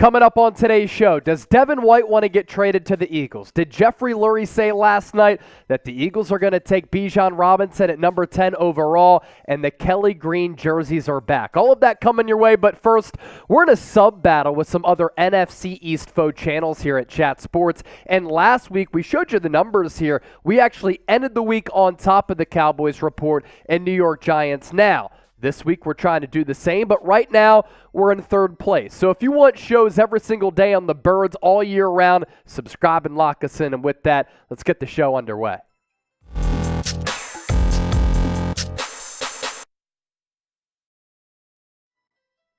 Coming up on today's show, does Devin White want to get traded to the Eagles? Did Jeffrey Lurie say last night that the Eagles are going to take Bijan Robinson at number 10 overall and the Kelly Green jerseys are back? All of that coming your way, but first, we're in a sub-battle with some other NFC East foe channels here at Chat Sports, and last week we showed you the numbers here. We actually ended the week on top of the Cowboys report and New York Giants now. This week, we're trying to do the same, but right now, we're in third place. So if you want shows every single day on the Birds all year round, subscribe and lock us in. And with that, let's get the show underway.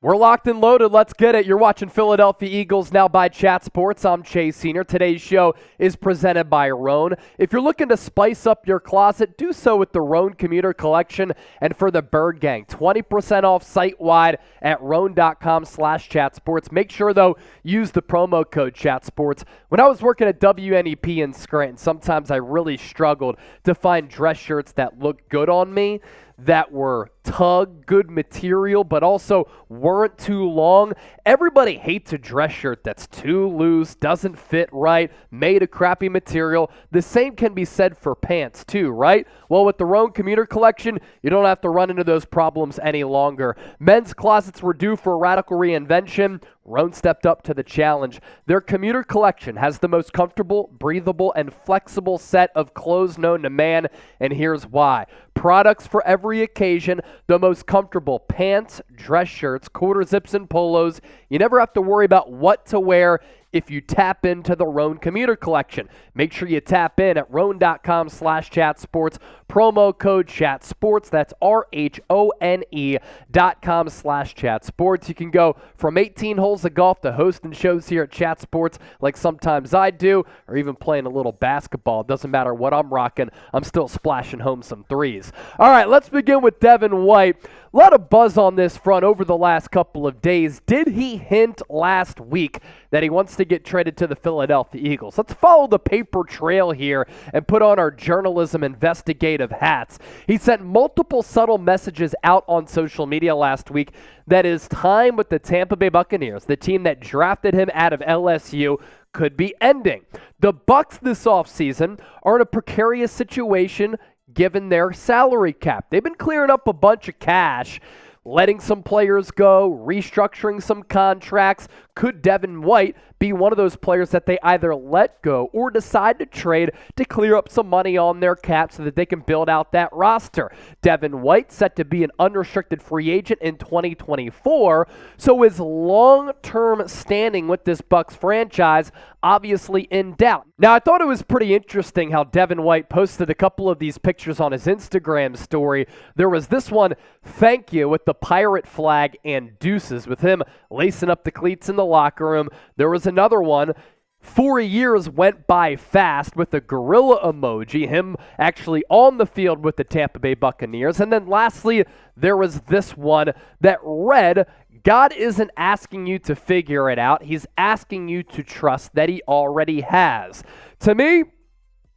We're locked and loaded. Let's get it. You're watching Philadelphia Eagles now by Chat Sports. I'm Chase Senior. Today's show is presented by Roan. If you're looking to spice up your closet, do so with the Roan Commuter Collection. And for the Bird Gang, 20% off site-wide at roan.com/chatsports. Make sure, though, use the promo code ChatSports. When I was working at WNEP in Scranton, sometimes I really struggled to find dress shirts that looked good on me, that were tug, good material, but also weren't too long. Everybody hates a dress shirt that's too loose, doesn't fit right, made of crappy material. The same can be said for pants too, right? Well, with the Roan Commuter Collection, you don't have to run into those problems any longer. Men's closets were due for a radical reinvention. Roan stepped up to the challenge. Their Commuter Collection has the most comfortable, breathable, and flexible set of clothes known to man, and here's why. Products for every occasion, the most comfortable pants, dress shirts, quarter zips, and polos. You never have to worry about what to wear if you tap into the Roan Commuter Collection. Make sure you tap in at roan.com/chatsports. Promo code ChatSports. That's RHONE.com/chatsports. You can go from 18 holes of golf to hosting shows here at Chat Sports like sometimes I do, or even playing a little basketball. It doesn't matter what I'm rocking. I'm still splashing home some threes. All right, let's begin with Devin White. A lot of buzz on this front over the last couple of days. Did he hint last week that he wants to get traded to the Philadelphia Eagles? Let's follow the paper trail here and put on our journalism investigative hats. He sent multiple subtle messages out on social media last week that his time with the Tampa Bay Buccaneers, the team that drafted him out of LSU, could be ending. The Bucs this offseason are in a precarious situation given their salary cap. They've been clearing up a bunch of cash, letting some players go, restructuring some contracts. Could Devin White be one of those players that they either let go or decide to trade to clear up some money on their cap so that they can build out that roster? Devin White set to be an unrestricted free agent in 2024, so his long-term standing with this Bucs franchise obviously in doubt. Now, I thought it was pretty interesting how Devin White posted a couple of these pictures on his Instagram story. There was this one, thank you, with the pirate flag and deuces, with him lacing up the cleats in the locker room. There was another one, 4 years went by fast, with a gorilla emoji, him actually on the field with the Tampa Bay Buccaneers. And then lastly, there was this one that read, God isn't asking you to figure it out. He's asking you to trust that he already has. To me,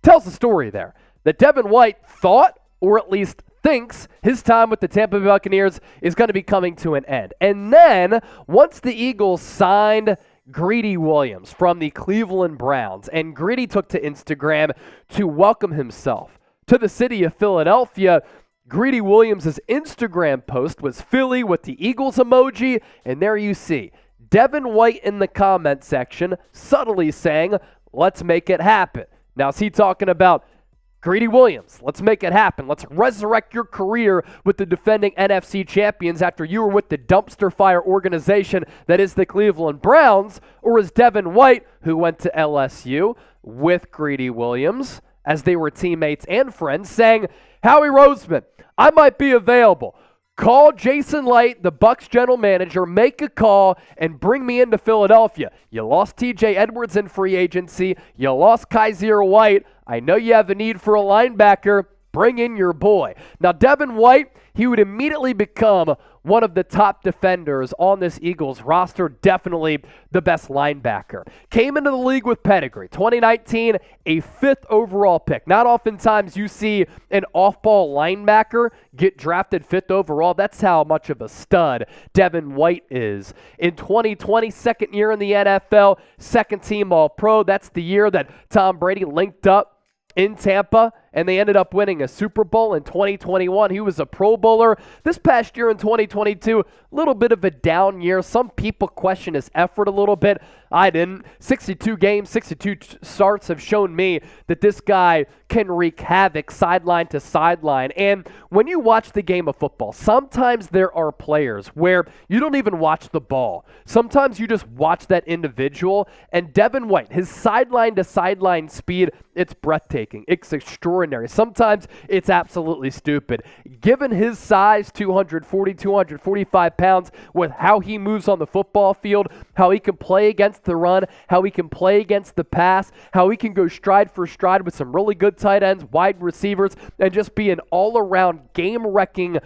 tells the story there that Devin White thought, or at least thinks, his time with the Tampa Bay Buccaneers is going to be coming to an end. And then, once the Eagles signed Greedy Williams from the Cleveland Browns, and Greedy took to Instagram to welcome himself to the city of Philadelphia, Greedy Williams' Instagram post was Philly with the Eagles emoji, and there you see Devin White in the comment section subtly saying, let's make it happen. Now, is he talking about Greedy Williams? Let's make it happen. Let's resurrect your career with the defending NFC champions after you were with the dumpster fire organization that is the Cleveland Browns? Or is Devin White, who went to LSU with Greedy Williams as they were teammates and friends, saying, Howie Roseman, I might be available. Call Jason Light, the Bucs general manager, make a call, and bring me into Philadelphia. You lost TJ Edwards in free agency. You lost Kaiser White. I know you have a need for a linebacker. Bring in your boy. Now, Devin White, he would immediately become one of the top defenders on this Eagles roster, definitely the best linebacker. Came into the league with pedigree. 2019, a 5th overall pick. Not oftentimes you see an off-ball linebacker get drafted 5th overall. That's how much of a stud Devin White is. In 2020, second year in the NFL, second team All-Pro. That's the year that Tom Brady linked up in Tampa, and they ended up winning a Super Bowl in 2021. He was a Pro Bowler. This past year in 2022, a little bit of a down year. Some people question his effort a little bit. I didn't. 62 games, 62 starts have shown me that this guy can wreak havoc sideline to sideline. And when you watch the game of football, sometimes there are players where you don't even watch the ball. Sometimes you just watch that individual. And Devin White, his sideline to sideline speed, it's breathtaking. It's extraordinary. Sometimes it's absolutely stupid. Given his size, 240, 245 pounds, with how he moves on the football field, how he can play against the run, how he can play against the pass, how he can go stride for stride with some really good tight ends, wide receivers, and just be an all-around game-wrecking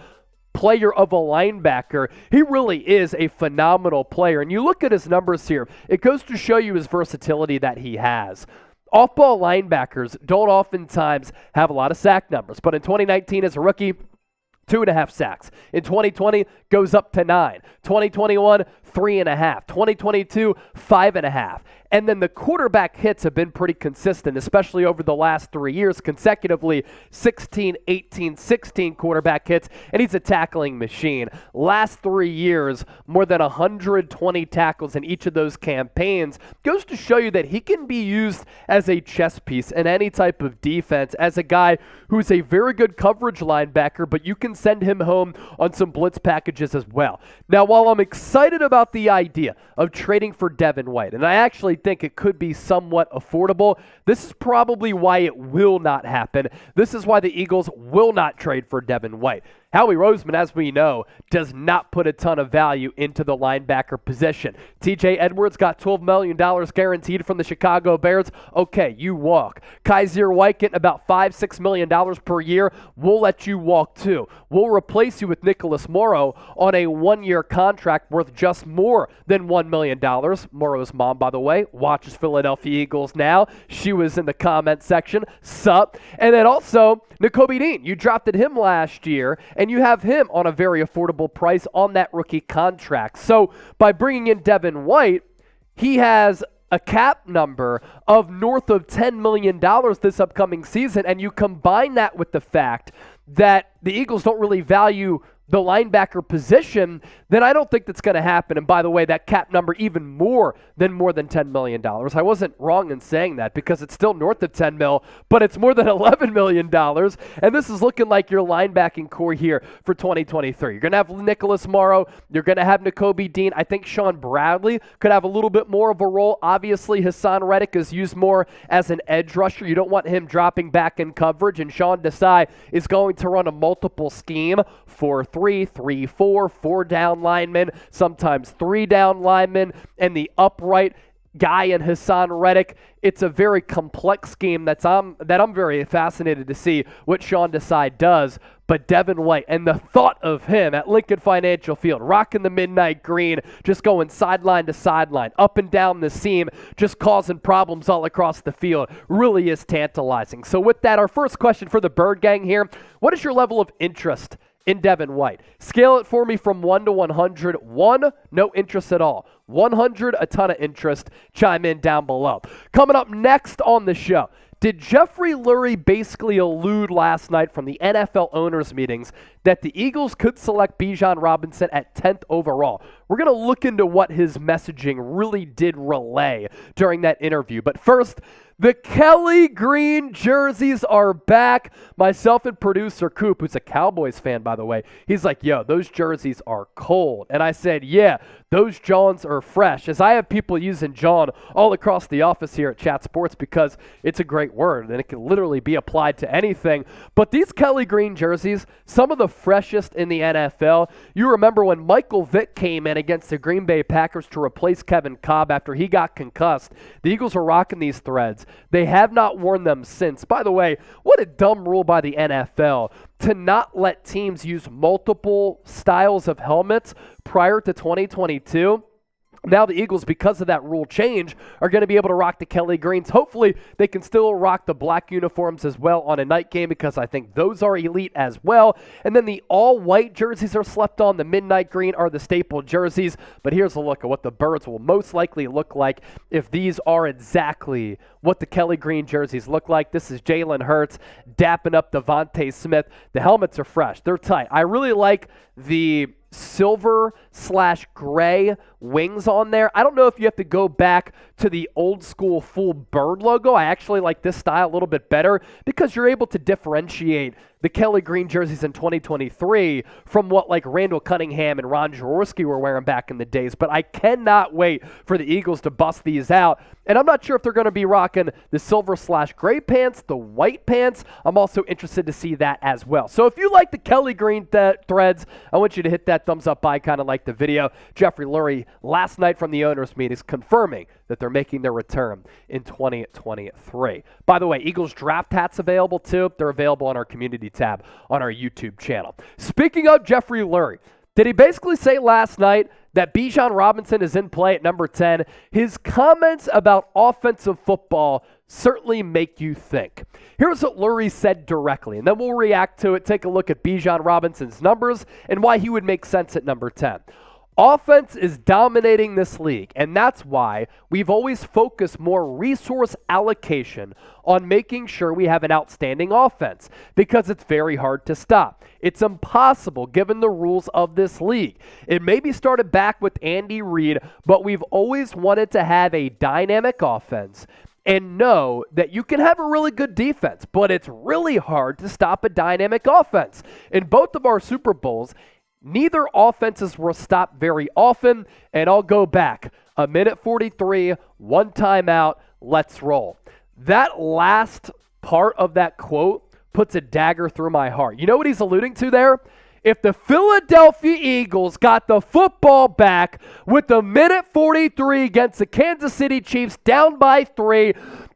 player of a linebacker. He really is a phenomenal player. And you look at his numbers here, it goes to show you his versatility that he has. Off-ball linebackers don't oftentimes have a lot of sack numbers, but in 2019 as a rookie, 2.5 sacks. In 2020, goes up to 9. 2021, 3.5. 2022, 5.5. And then the quarterback hits have been pretty consistent, especially over the last 3 years, consecutively 16, 18, 16 quarterback hits, and he's a tackling machine. Last 3 years, more than 120 tackles in each of those campaigns. Goes to show you that he can be used as a chess piece in any type of defense, as a guy who's a very good coverage linebacker, but you can send him home on some blitz packages as well. Now, while I'm excited about the idea of trading for Devin White, and I actually think it could be somewhat affordable, this is probably why it will not happen. This is why the Eagles will not trade for Devin White. Howie Roseman, as we know, does not put a ton of value into the linebacker position. TJ Edwards got $12 million guaranteed from the Chicago Bears. Okay, you walk. Kaiser White getting about $5-6 million per year. We'll let you walk too. We'll replace you with Nicholas Morrow on a 1-year contract worth just more than $1 million. Morrow's mom, by the way, watches Philadelphia Eagles now. She was in the comment section. Sup. And then also, Nakobe Dean. You drafted him last year, and you have him on a very affordable price on that rookie contract. So by bringing in Devin White, he has a cap number of north of $10 million this upcoming season, and you combine that with the fact that the Eagles don't really value the linebacker position, then I don't think that's going to happen. And by the way, that cap number even more than $10 million. I wasn't wrong in saying that because it's still north of 10 mil, but it's more than $11 million. And this is looking like your linebacking core here for 2023. You're going to have Nicholas Morrow. You're going to have Nakobe Dean. I think Sean Bradley could have a little bit more of a role. Obviously, Hassan Reddick is used more as an edge rusher. You don't want him dropping back in coverage. And Sean Desai is going to run a multiple scheme, 4-3, 3-4, 4 down linemen, sometimes 3 down linemen, and the upright guy in Hassan Reddick. It's a very complex scheme that I'm very fascinated to see what Sean Desai does. But Devin White, and the thought of him at Lincoln Financial Field, rocking the midnight green, just going sideline to sideline, up and down the seam, just causing problems all across the field, really is tantalizing. So with that, our first question for the Bird Gang here, what is your level of interest in Devin White? Scale it for me from 1 to 100. 1, no interest at all. 100, a ton of interest. Chime in down below. Coming up next on the show, did Jeffrey Lurie basically allude last night from the NFL owners' meetings that the Eagles could select Bijan Robinson at 10th overall? We're going to look into what his messaging really did relay during that interview. But first, the Kelly Green jerseys are back. Myself and producer Coop, who's a Cowboys fan, by the way, he's like, yo, those jerseys are cold. And I said, yeah, those Johns are fresh. As I have people using John all across the office here at Chat Sports because it's a great word and it can literally be applied to anything. But these Kelly Green jerseys, some of the freshest in the NFL. You remember when Michael Vick came in plan against the Green Bay Packers to replace Kevin Cobb after he got concussed. The Eagles are rocking these threads. They have not worn them since. By the way, what a dumb rule by the NFL to not let teams use multiple styles of helmets prior to 2022. Now the Eagles, because of that rule change, are going to be able to rock the Kelly Greens. Hopefully, they can still rock the black uniforms as well on a night game because I think those are elite as well. And then the all-white jerseys are slept on. The midnight green are the staple jerseys. But here's a look at what the Birds will most likely look like if these are exactly what the Kelly Green jerseys look like. This is Jalen Hurts dapping up Devontae Smith. The helmets are fresh. They're tight. I really like the silver/gray wings on there. I don't know if you have to go back to the old school full bird logo. I actually like this style a little bit better because you're able to differentiate the Kelly Green jerseys in 2023 from what like Randall Cunningham and Ron Jaworski were wearing back in the days. But I cannot wait for the Eagles to bust these out. And I'm not sure if they're going to be rocking the silver/gray pants, the white pants. I'm also interested to see that as well. So if you like the Kelly Green threads, I want you to hit that thumbs up icon and like the video. Jeffrey Lurie last night from the owners' meeting is confirming that they're making their return in 2023. By the way, Eagles draft hats available too. They're available on our community tab on our YouTube channel. Speaking of Jeffrey Lurie, did he basically say last night that Bijan Robinson is in play at number 10? His comments about offensive football certainly make you think. Here's what Lurie said directly, and then we'll react to it, take a look at Bijan Robinson's numbers and why he would make sense at number 10. Offense is dominating this league, and that's why we've always focused more resource allocation on making sure we have an outstanding offense, because it's very hard to stop. It's impossible given the rules of this league. It maybe started back with Andy Reid, but we've always wanted to have a dynamic offense and know that you can have a really good defense, but it's really hard to stop a dynamic offense. In both of our Super Bowls, neither offenses were stopped very often, and I'll go back. 1:43, one timeout, let's roll. That last part of that quote puts a dagger through my heart. You know what he's alluding to there? If the Philadelphia Eagles got the football back with 1:43 against the Kansas City Chiefs down by 3,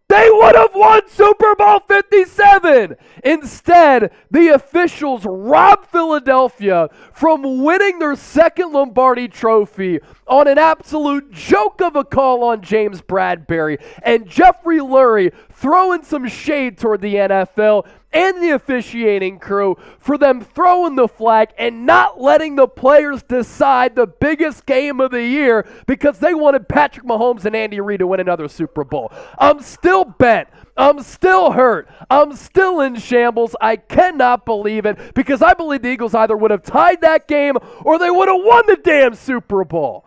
they would have won Super Bowl 57. Instead, the officials robbed Philadelphia from winning their second Lombardi trophy on an absolute joke of a call on James Bradbury. And Jeffrey Lurie throwing some shade toward the NFL and the officiating crew for them throwing the flag and not letting the players decide the biggest game of the year because they wanted Patrick Mahomes and Andy Reid to win another Super Bowl. I'm still bent. I'm still hurt. I'm still in shambles. I cannot believe it because I believe the Eagles either would have tied that game or they would have won the damn Super Bowl.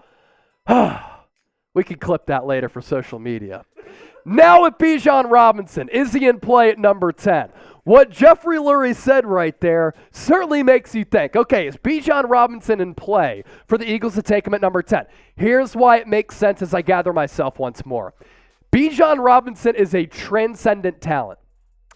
We can clip that later for social media. Now with Bijan Robinson, is he in play at number 10? What Jeffrey Lurie said right there certainly makes you think, okay, is Bijan Robinson in play for the Eagles to take him at number 10? Here's why it makes sense as I gather myself once more. Bijan Robinson is a transcendent talent.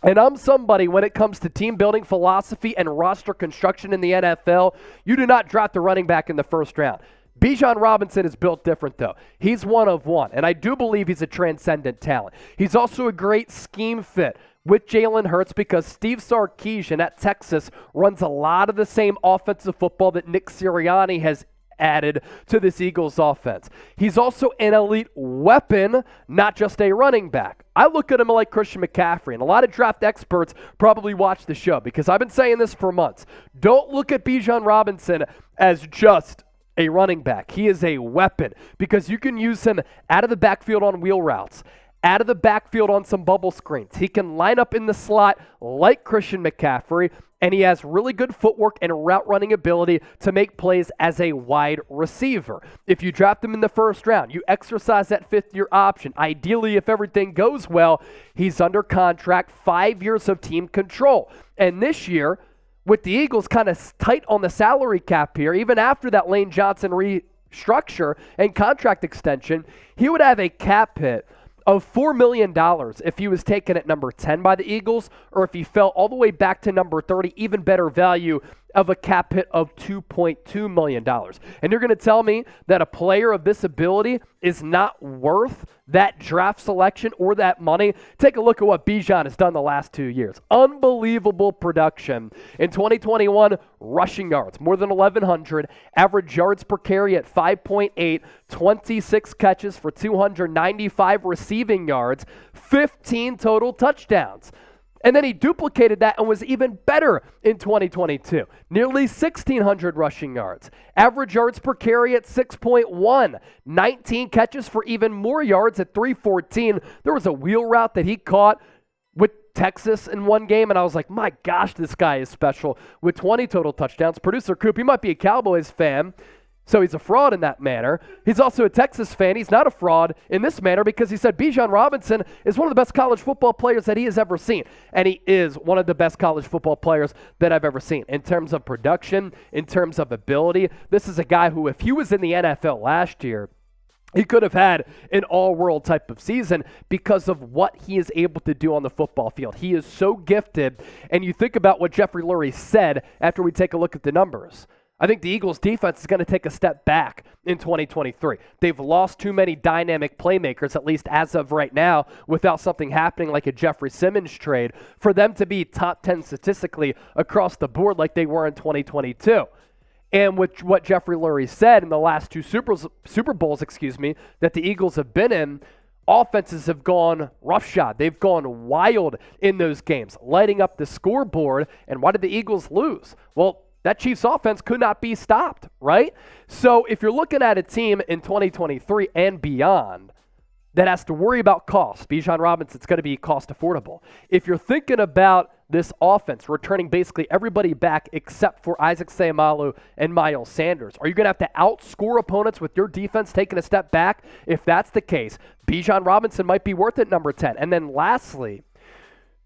And I'm somebody, when it comes to team building philosophy and roster construction in the NFL, you do not draft the running back in the first round. Bijan Robinson is built different, though. He's one of one, and I do believe he's a transcendent talent. He's also a great scheme fit with Jalen Hurts because Steve Sarkisian at Texas runs a lot of the same offensive football that Nick Sirianni has added to this Eagles offense. He's also an elite weapon, not just a running back. I look at him like Christian McCaffrey, and a lot of draft experts probably watch the show because I've been saying this for months. Don't look at Bijan Robinson as just a running back. He is a weapon because you can use him out of the backfield on wheel routes, out of the backfield on some bubble screens. He can line up in the slot like Christian McCaffrey, and he has really good footwork and route running ability to make plays as a wide receiver. If you draft him in the first round, you exercise that fifth-year option. Ideally, if everything goes well, he's under contract, 5 years of team control. And this year, with the Eagles kind of tight on the salary cap here, even after that Lane Johnson restructure and contract extension, he would have a cap hit of $4 million if he was taken at number 10 by the Eagles, or if he fell all the way back to number 30, even better value of a cap hit of $2.2 million. And you're going to tell me that a player of this ability is not worth that draft selection or that money? Take a look at what Bijan has done the last 2 years. Unbelievable production. In 2021, rushing yards, more than 1,100. Average yards per carry at 5.8. 26 catches for 295 receiving yards. 15 total touchdowns. And then he duplicated that and was even better in 2022. Nearly 1,600 rushing yards. Average yards per carry at 6.1. 19 catches for even more yards at 314. There was a wheel route that he caught with Texas in one game, and I was like, my gosh, this guy is special. With 20 total touchdowns. Producer Coop, he might be a Cowboys fan, so he's a fraud in that manner. He's also a Texas fan. He's not a fraud in this manner because he said Bijan Robinson is one of the best college football players that he has ever seen. And he is one of the best college football players that I've ever seen. In terms of production, in terms of ability, this is a guy who, if he was in the NFL last year, he could have had an all-world type of season because of what he is able to do on the football field. He is so gifted. And you think about what Jeffrey Lurie said after we take a look at the numbers. I think the Eagles' defense is going to take a step back in 2023. They've lost too many dynamic playmakers, at least as of right now, without something happening like a Jeffrey Simmons trade, for them to be top 10 statistically across the board like they were in 2022. And with what Jeffrey Lurie said in the last two Super Bowls, that the Eagles have been in, offenses have gone roughshod. They've gone wild in those games, lighting up the scoreboard. And why did the Eagles lose? Well, that Chiefs offense could not be stopped, right? So if you're looking at a team in 2023 and beyond that has to worry about cost, Bijan Robinson's going to be cost affordable. If you're thinking about this offense returning basically everybody back except for Isaac Seumalo and Miles Sanders, are you going to have to outscore opponents with your defense taking a step back? If that's the case, Bijan Robinson might be worth it, number 10. And then lastly,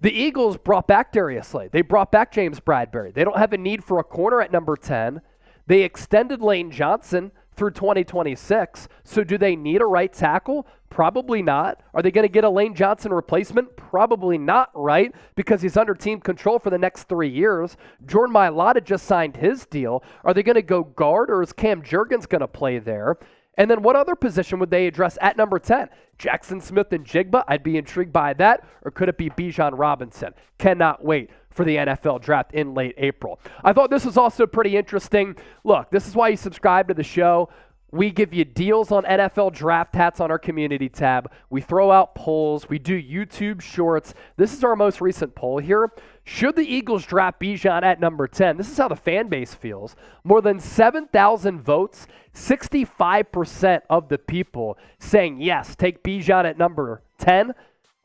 the Eagles brought back Darius Slay. They brought back James Bradbury. They don't have a need for a corner at number 10. They extended Lane Johnson through 2026. So do they need a right tackle? Probably not. Are they going to get a Lane Johnson replacement? Probably not, right? Because he's under team control for the next 3 years. Jordan Mailata just signed his deal. Are they going to go guard, or is Cam Jurgens going to play there? And then what other position would they address at number 10? Jackson Smith and Jigba? I'd be intrigued by that. Or could it be Bijan Robinson? Cannot wait for the NFL draft in late April. I thought this was also pretty interesting. Look, this is why you subscribe to the show. We give you deals on NFL draft hats on our community tab. We throw out polls. We do YouTube shorts. This is our most recent poll here. Should the Eagles draft Bijan at number 10? This is how the fan base feels. More than 7,000 votes, 65% of the people saying yes, take Bijan at number 10.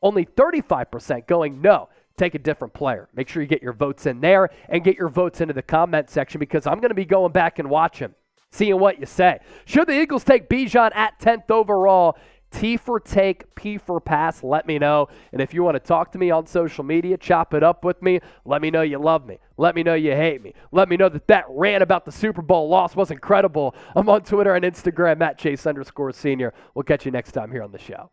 Only 35% going no, take a different player. Make sure you get your votes in there and get your votes into the comment section because I'm going to be going back and watching, seeing what you say. Should the Eagles take Bijan at 10th overall? T for take, P for pass, let me know. And if you want to talk to me on social media, chop it up with me. Let me know you love me. Let me know you hate me. Let me know that rant about the Super Bowl loss was incredible. I'm on Twitter and Instagram at Chase_Senior. We'll catch you next time here on the show.